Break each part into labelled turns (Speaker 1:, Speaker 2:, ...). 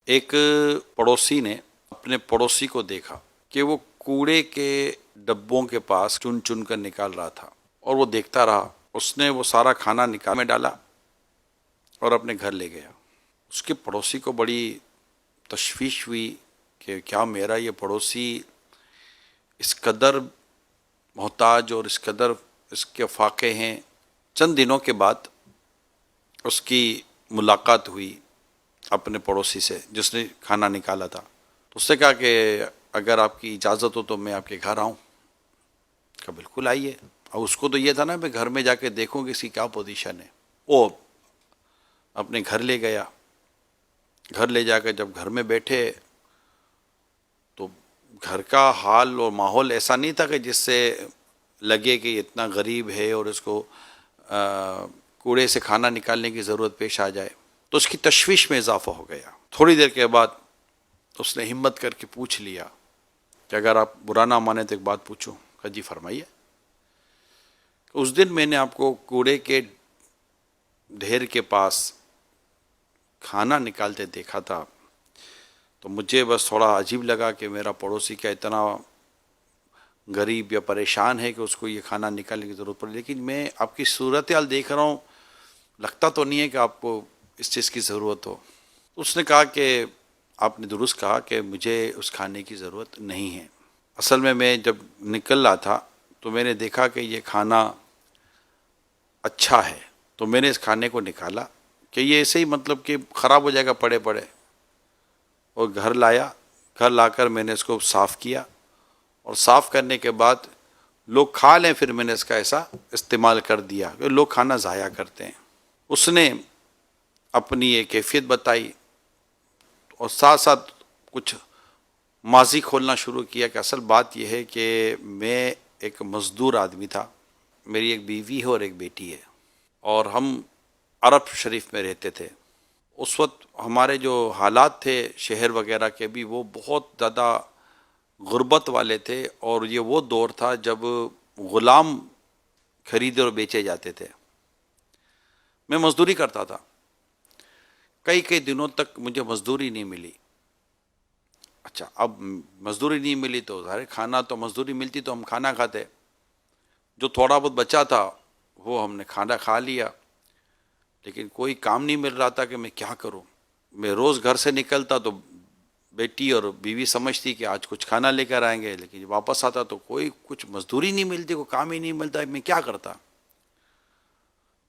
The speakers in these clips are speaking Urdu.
Speaker 1: ایک پڑوسی نے اپنے پڑوسی کو دیکھا کہ وہ کوڑے کے ڈبوں کے پاس چن چن کر نکال رہا تھا اور وہ دیکھتا رہا۔ اس نے وہ سارا کھانا نکال میں ڈالا اور اپنے گھر لے گیا۔ اس کے پڑوسی کو بڑی تشویش ہوئی کہ کیا میرا یہ پڑوسی اس قدر محتاج اور اس قدر اس کے فاقے ہیں۔ چند دنوں کے بعد اس کی ملاقات ہوئی اپنے پڑوسی سے جس نے کھانا نکالا تھا، تو اس نے کہا کہ اگر آپ کی اجازت ہو تو میں آپ کے گھر آؤں۔ کہا بالکل آئیے۔ اور اس کو تو یہ تھا نا میں گھر میں جا کے دیکھوں کہ اس کی کیا پوزیشن ہے۔ وہ اپنے گھر لے گیا۔ گھر لے جا کے جب گھر میں بیٹھے تو گھر کا حال اور ماحول ایسا نہیں تھا کہ جس سے لگے کہ یہ اتنا غریب ہے اور اس کو کوڑے سے کھانا نکالنے کی ضرورت پیش آ جائے، تو اس کی تشویش میں اضافہ ہو گیا۔ تھوڑی دیر کے بعد اس نے ہمت کر کے پوچھ لیا کہ اگر آپ برا نہ مانے تو ایک بات پوچھوں۔ کہا جی فرمائیے۔ اس دن میں نے آپ کو کوڑے کے ڈھیر کے پاس کھانا نکالتے دیکھا تھا، تو مجھے بس تھوڑا عجیب لگا کہ میرا پڑوسی کیا اتنا غریب یا پریشان ہے کہ اس کو یہ کھانا نکالنے کی ضرورت پڑی، لیکن میں آپ کی صورتحال دیکھ رہا ہوں، لگتا تو نہیں ہے کہ آپ کو اس چیز کی ضرورت ہو۔ اس نے کہا کہ آپ نے درست کہا کہ مجھے اس کھانے کی ضرورت نہیں ہے۔ اصل میں جب نکل رہا تھا تو میں نے دیکھا کہ یہ کھانا اچھا ہے، تو میں نے اس کھانے کو نکالا کہ یہ ایسے ہی مطلب کہ خراب ہو جائے گا پڑے پڑے، اور گھر لایا۔ گھر لا کر میں نے اس کو صاف کیا، اور صاف کرنے کے بعد لوگ کھا لیں پھر میں نے اس کا ایسا استعمال کر دیا کہ لوگ کھانا ضائع کرتے ہیں۔ اس نے اپنی یہ کیفیت بتائی اور ساتھ ساتھ کچھ ماضی کھولنا شروع کیا کہ اصل بات یہ ہے کہ میں ایک مزدور آدمی تھا، میری ایک بیوی ہے اور ایک بیٹی ہے، اور ہم عرب شریف میں رہتے تھے۔ اس وقت ہمارے جو حالات تھے شہر وغیرہ کے بھی وہ بہت زیادہ غربت والے تھے، اور یہ وہ دور تھا جب غلام خریدے اور بیچے جاتے تھے۔ میں مزدوری کرتا تھا، کئی کئی دنوں تک مجھے مزدوری نہیں ملی۔ اچھا، اب مزدوری نہیں ملی تو ظاہر کھانا تو مزدوری ملتی تو ہم کھانا کھاتے، جو تھوڑا بہت بچا تھا وہ ہم نے کھانا کھا لیا، لیکن کوئی کام نہیں مل رہا تھا کہ میں کیا کروں۔ میں روز گھر سے نکلتا تو بیٹی اور بیوی سمجھتی کہ آج کچھ کھانا لے کر آئیں گے، لیکن واپس آتا تو کوئی کچھ مزدوری نہیں ملتی، کوئی کام ہی نہیں ملتا، میں کیا کرتا۔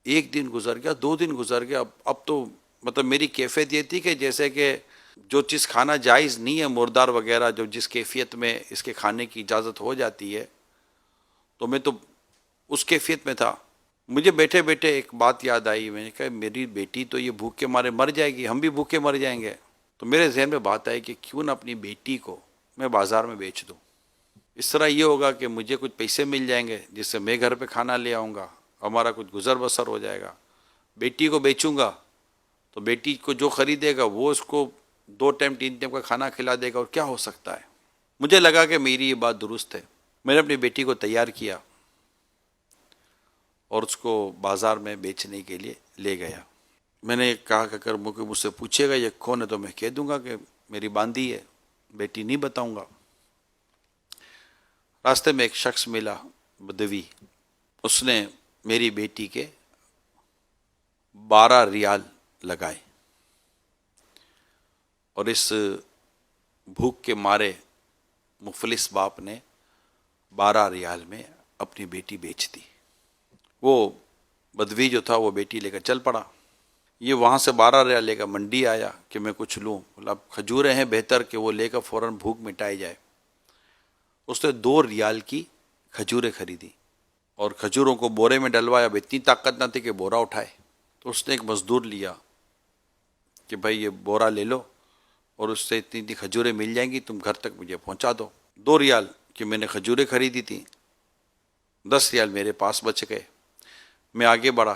Speaker 1: ایک دن گزر گیا، دو دن گزر گیا، اب تو مطلب میری کیفیت یہ تھی کہ جیسے کہ جو چیز کھانا جائز نہیں ہے، مردار وغیرہ جو جس کیفیت میں اس کے کھانے کی اجازت ہو جاتی ہے، تو میں تو اس کیفیت میں تھا۔ مجھے بیٹھے بیٹھے ایک بات یاد آئی، میں نے کہا میری بیٹی تو یہ بھوک کے مارے مر جائے گی، ہم بھی بھوکے مر جائیں گے۔ تو میرے ذہن میں بات آئی کہ کیوں نہ اپنی بیٹی کو میں بازار میں بیچ دوں۔ اس طرح یہ ہوگا کہ مجھے کچھ پیسے مل جائیں گے جس سے میں گھر پہ کھانا لے آؤں گا، ہمارا کچھ گزر بسر ہو جائے گا۔ بیٹی کو بیچوں گا تو بیٹی کو جو خریدے گا وہ اس کو 2 ٹائم 3 ٹائم کا کھانا کھلا دے گا، اور کیا ہو سکتا ہے۔ مجھے لگا کہ میری یہ بات درست ہے۔ میں نے اپنی بیٹی کو تیار کیا اور اس کو بازار میں بیچنے کے لیے لے گیا۔ میں نے کہا کہ اگر مجھ سے پوچھے گا یہ کون ہے تو میں کہہ دوں گا کہ میری باندی ہے، بیٹی نہیں بتاؤں گا۔ راستے میں ایک شخص ملا، بدوی، اس نے میری بیٹی کے 12 ریال لگائے، اور اس بھوک کے مارے مفلس باپ نے 12 ریال میں اپنی بیٹی بیچ دی۔ وہ بدوی جو تھا وہ بیٹی لے کر چل پڑا۔ یہ وہاں سے 12 ریال لے کر منڈی آیا کہ میں کچھ لوں، بولا اب کھجوریں ہیں، بہتر کہ وہ لے کر فوراً بھوک مٹائی جائے۔ اس نے 2 ریال کی کھجوریں خریدی اور کھجوروں کو بورے میں ڈلوایا۔ اب اتنی طاقت نہ تھی کہ بورا اٹھائے، تو اس نے ایک مزدور لیا کہ بھائی یہ بورا لے لو اور اس سے اتنی اتنی کھجوریں مل جائیں گی، تم گھر تک مجھے پہنچا دو۔ 2 ریال کہ میں نے کھجوریں خریدی تھیں، 10 ریال میرے پاس بچ گئے۔ میں آگے بڑھا،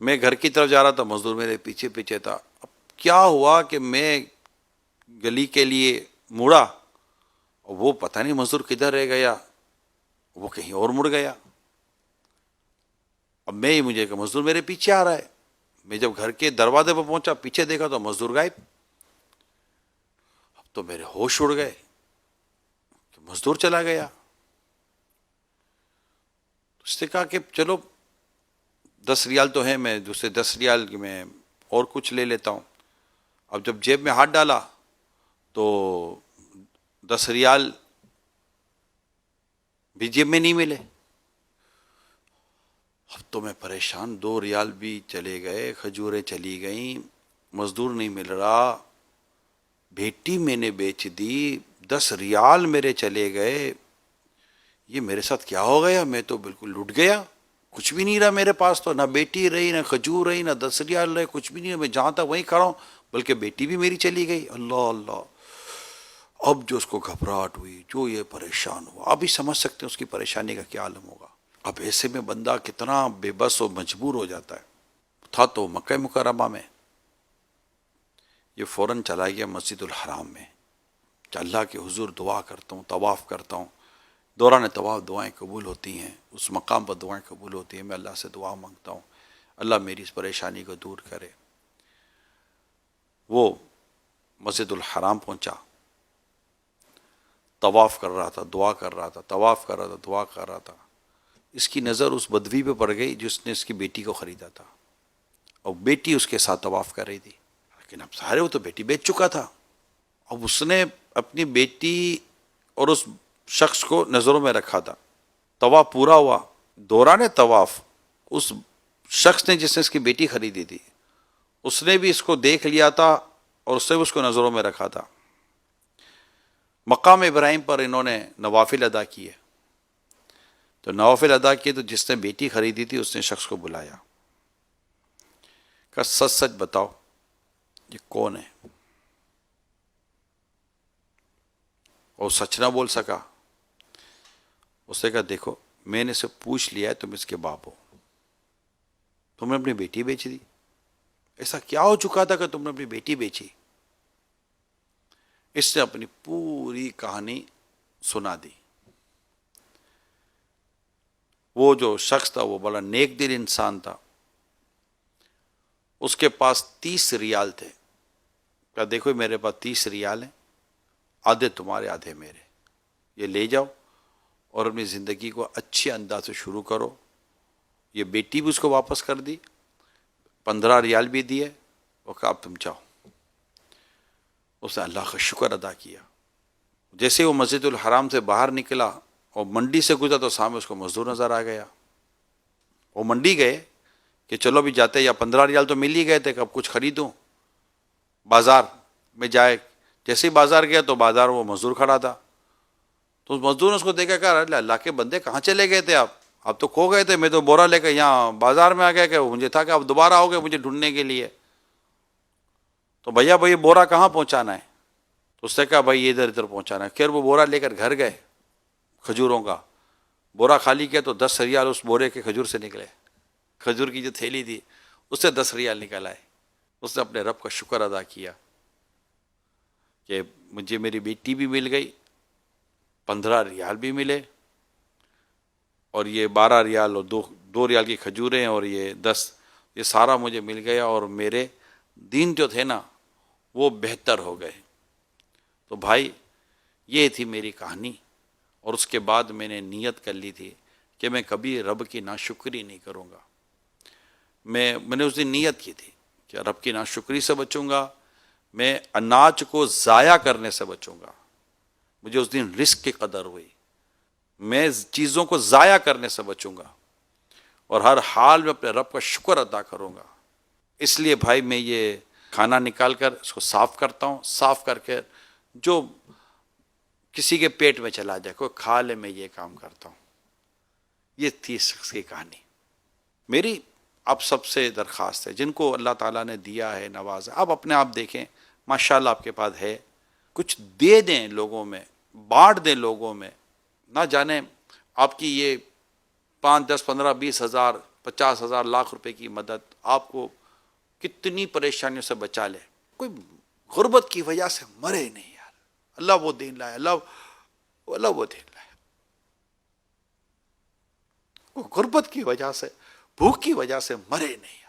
Speaker 1: میں گھر کی طرف جا رہا تھا، مزدور میرے پیچھے پیچھے تھا۔ اب کیا ہوا کہ میں گلی کے لیے مڑا، اور وہ پتہ نہیں مزدور کدھر رہ گیا، وہ کہیں اور مڑ گیا۔ اب مجھے کہ مزدور میرے پیچھے آ رہا ہے۔ میں جب گھر کے دروازے پر پہنچا، پیچھے دیکھا تو مزدور غائب۔ تو میرے ہوش اڑ گئے کہ مزدور چلا گیا. اس نے کہا کہ چلو 10 ریال تو ہیں, میں دوسرے 10 ریال میں اور کچھ لے لیتا ہوں. اب جب جیب میں ہاتھ ڈالا تو 10 ریال بھی جیب میں نہیں ملے. اب تو میں پریشان, 2 ریال بھی چلے گئے, کھجوریں چلی گئیں, مزدور نہیں مل رہا, بیٹی میں نے بیچ دی, 10 ریال میرے چلے گئے, یہ میرے ساتھ کیا ہو گیا؟ میں تو بالکل لٹ گیا, کچھ بھی نہیں رہا میرے پاس, تو نہ بیٹی رہی, نہ کھجور رہی, نہ 10 ریال رہے, کچھ بھی نہیں رہا. میں جہاں تھا وہیں کھڑا ہوں, بلکہ بیٹی بھی میری چلی گئی. اللہ اللہ. اب جو اس کو گھبراہٹ ہوئی, جو یہ پریشان ہوا, اب ہی سمجھ سکتے ہیں اس کی پریشانی کا کیا عالم ہوگا. اب ایسے میں بندہ کتنا بے بس و مجبور ہو جاتا ہے. تھا تو مکہ مکرمہ میں, یہ فوراً چلا گیا مسجد الحرام میں کہ اللہ کے حضور دعا کرتا ہوں, طواف کرتا ہوں. دوران طواف دعائیں قبول ہوتی ہیں, اس مقام پر دعائیں قبول ہوتی ہیں. میں اللہ سے دعا مانگتا ہوں اللہ میری اس پریشانی کو دور کرے. وہ مسجد الحرام پہنچا, طواف کر رہا تھا, دعا کر رہا تھا, طواف کر رہا تھا, دعا کر رہا تھا. اس کی نظر اس بدوی پہ پڑ گئی جس نے اس کی بیٹی کو خریدا تھا, اور بیٹی اس کے ساتھ طواف کر رہی تھی. لیکن اب سارے وہ تو بیٹی بیچ چکا تھا. اب اس نے اپنی بیٹی اور اس شخص کو نظروں میں رکھا تھا. طواف پورا ہوا, دوران طواف اس شخص نے جس نے اس کی بیٹی خریدی تھی, اس نے بھی اس کو دیکھ لیا تھا اور اس نے بھی اس کو نظروں میں رکھا تھا. مقام ابراہیم پر انہوں نے نوافل ادا کیے. تو نوافل ادا کیے تو جس نے بیٹی خریدی تھی اس نے شخص کو بلایا, کہا سچ سچ بتاؤ یہ کون ہے؟ اور سچ نہ بول سکا. اس نے کہا دیکھو میں نے اسے پوچھ لیا ہے, تم اس کے باپ ہو, تم نے اپنی بیٹی بیچ دی. ایسا کیا ہو چکا تھا کہ تم نے اپنی بیٹی بیچی؟ اس نے اپنی پوری کہانی سنا دی. وہ جو شخص تھا وہ بڑا نیک دل انسان تھا. اس کے پاس 30 ریال تھے. کہا دیکھو میرے پاس 30 ریال ہیں, آدھے تمہارے آدھے میرے, یہ لے جاؤ اور اپنی زندگی کو اچھے انداز سے شروع کرو. یہ بیٹی بھی اس کو واپس کر دی, 15 ریال بھی دیے, اور کہا اب تم جاؤ. اس نے اللہ کا شکر ادا کیا. جیسے وہ مسجد الحرام سے باہر نکلا اور منڈی سے گزرا تو سامنے اس کو مزدور نظر آ گیا. وہ منڈی گئے کہ چلو بھی جاتے, یا 15 ریال تو مل ہی گئے تھے کہ اب کچھ خریدوں. بازار میں جائے, جیسے ہی بازار گیا تو بازار وہ مزدور کھڑا تھا. تو اس مزدور نے اس کو دیکھا, کہا اللہ کے بندے کہاں چلے گئے تھے آپ تو کھو گئے تھے, میں تو بورا لے کر یہاں بازار میں آ گیا, کہ مجھے تھا کہ آپ دوبارہ آؤ گے مجھے ڈھونڈنے کے لیے. تو بھیا بھائی بورا کہاں پہنچانا ہے؟ تو اس نے کہا بھائی ادھر ادھر پہنچانا ہے. پھر وہ بورا لے کر گھر گئے, کھجوروں کا بورا خالی کیا تو 10 ریال اس بورے کے کھجور سے نکلے. کھجور کی جو تھیلی تھی اس سے 10 ریال نکل آئے. اس نے اپنے رب کا شکر ادا کیا کہ مجھے میری بیٹی بھی مل گئی, 15 ریال بھی ملے, اور یہ 12 ریال اور 2 ریال کی کھجوریں اور یہ 10, یہ سارا مجھے مل گیا, اور میرے دین جو تھے نا وہ بہتر ہو گئے. تو بھائی یہ تھی میری کہانی. اور اس کے بعد میں نے نیت کر لی تھی کہ میں کبھی رب کی ناشکری نہیں کروں گا. میں نے اس دن نیت کی تھی کہ رب کی ناشکری سے بچوں گا, میں اناج کو ضائع کرنے سے بچوں گا. مجھے اس دن رزق کی قدر ہوئی, میں چیزوں کو ضائع کرنے سے بچوں گا, اور ہر حال میں اپنے رب کا شکر ادا کروں گا. اس لیے بھائی میں یہ کھانا نکال کر اس کو صاف کرتا ہوں, صاف کر کے جو کسی کے پیٹ میں چلا جائے کوئی کھا لے, میں یہ کام کرتا ہوں. یہ تھی شخص کی کہانی. میری آپ سب سے درخواست ہے, جن کو اللہ تعالیٰ نے دیا ہے, نوازا, آپ اپنے آپ دیکھیں, ماشاءاللہ آپ کے پاس ہے, کچھ دے دیں لوگوں میں, بانٹ دیں لوگوں میں. نہ جانے آپ کی یہ 5, 10, 15, 20 ہزار, 50 ہزار, لاکھ روپے کی مدد آپ کو کتنی پریشانیوں سے بچا لے. کوئی غربت کی وجہ سے مرے نہیں یار. اللہ وہ دین لائے, اللہ وہ دین لائے. غربت کی وجہ سے, بھوک کی وجہ سے مرے نہیں.